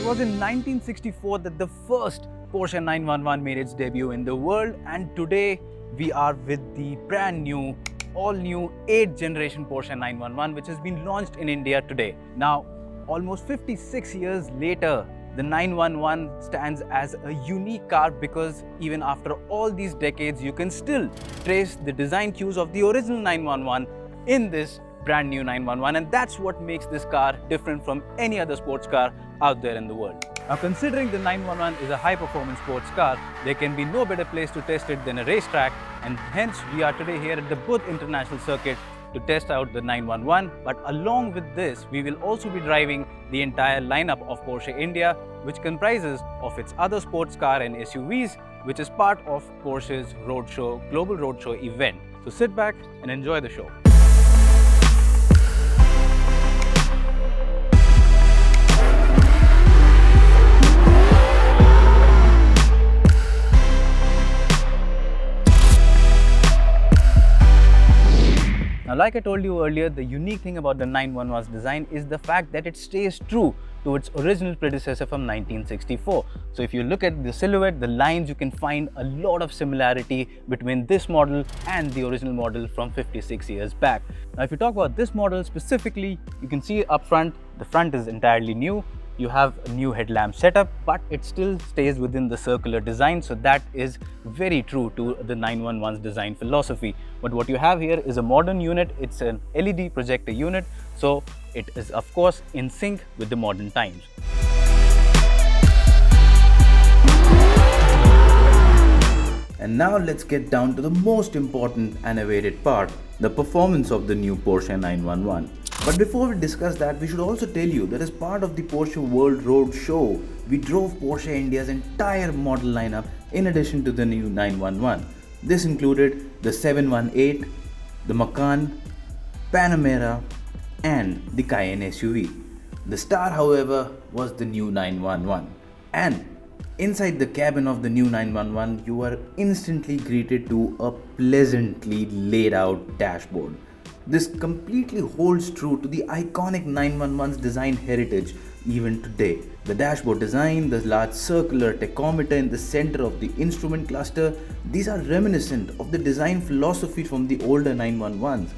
was in 1964 that the first Porsche 911 made its debut in the world, and today we are with the brand new, all new 8th generation Porsche 911 which has been launched in India today. Now, almost 56 years later, the 911 stands as a unique car because even after all these decades, you can still trace the design cues of the original 911 in this brand new 911, and that's what makes this car different from any other sports car out there in the world. Now, considering the 911 is a high-performance sports car, there can be no better place to test it than a racetrack, and hence we are today here at the Buddh International Circuit to test out the 911. But along with this, we will also be driving the entire lineup of Porsche India, which comprises of its other sports car and SUVs, which is part of Porsche's global roadshow event. So sit back and enjoy the show. Now, like I told you earlier, the unique thing about the 911's design is the fact that it stays true to its original predecessor from 1964. So if you look at the silhouette, the lines, you can find a lot of similarity between this model and the original model from 56 years back. Now, if you talk about this model specifically, you can see up front, the front is entirely new. You have a new headlamp setup, but it still stays within the circular design. So that is very true to the 911's design philosophy. But what you have here is a modern unit. It's an LED projector unit. So it is, of course, in sync with the modern times. And now let's get down to the most important and awaited part, the performance of the new Porsche 911. But before we discuss that, we should also tell you that as part of the Porsche World Road Show, we drove Porsche India's entire model lineup in addition to the new 911. This included the 718, the Macan, Panamera, and the Cayenne SUV. The star, however, was the new 911. And inside the cabin of the new 911, you were instantly greeted to a pleasantly laid out dashboard. This completely holds true to the iconic 911's design heritage even today. The dashboard design, the large circular tachometer in the center of the instrument cluster, these are reminiscent of the design philosophy from the older 911s.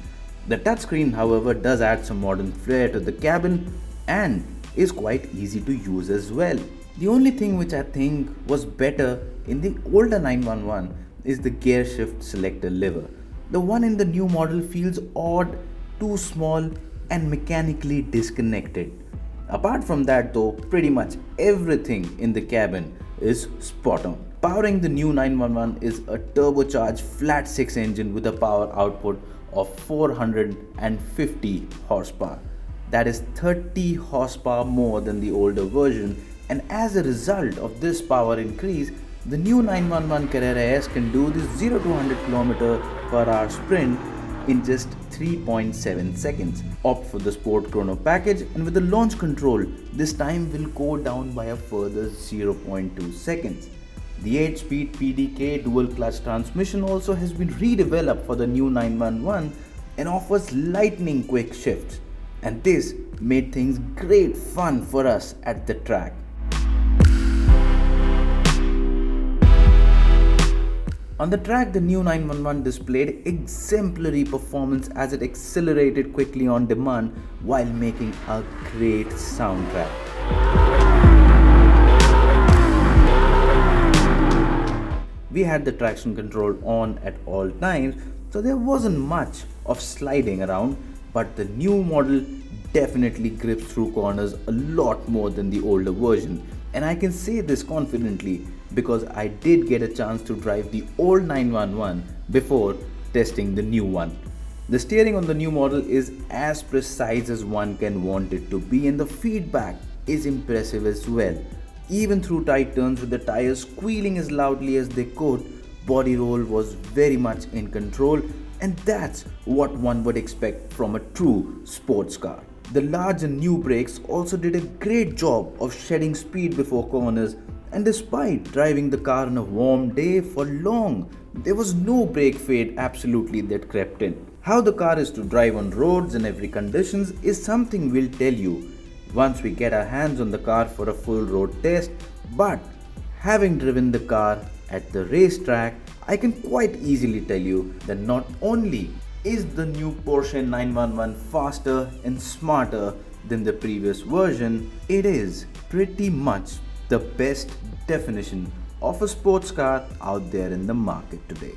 The touchscreen, however, does add some modern flair to the cabin and is quite easy to use as well. The only thing which I think was better in the older 911 is the gear shift selector lever. The one in the new model feels odd, too small, and mechanically disconnected. Apart from that though, pretty much everything in the cabin is spot on. Powering the new 911 is a turbocharged flat 6 engine with a power output of 450 horsepower. That is 30 horsepower more than the older version, and as a result of this power increase, the new 911 Carrera S can do the 0 to 100 km/h sprint in just 3.7 seconds. Opt for the Sport Chrono package, and with the launch control, this time will go down by a further 0.2 seconds. The 8-speed PDK dual clutch transmission also has been redeveloped for the new 911 and offers lightning quick shifts. And this made things great fun for us at the track. On the track, the new 911 displayed exemplary performance as it accelerated quickly on demand while making a great soundtrack. We had the traction control on at all times, so there wasn't much of sliding around, but the new model definitely grips through corners a lot more than the older version. And I can say this confidently because I did get a chance to drive the old 911 before testing the new one. The steering on the new model is as precise as one can want it to be, and the feedback is impressive as well. Even through tight turns with the tires squealing as loudly as they could, body roll was very much in control, and that's what one would expect from a true sports car. The large and new brakes also did a great job of shedding speed before corners, and despite driving the car on a warm day for long, there was no brake fade absolutely that crept in. How the car is to drive on roads in every conditions is something we'll tell you once we get our hands on the car for a full road test, but having driven the car at the racetrack, I can quite easily tell you that not only is the new Porsche 911 faster and smarter than the previous version, it is pretty much the best definition of a sports car out there in the market today.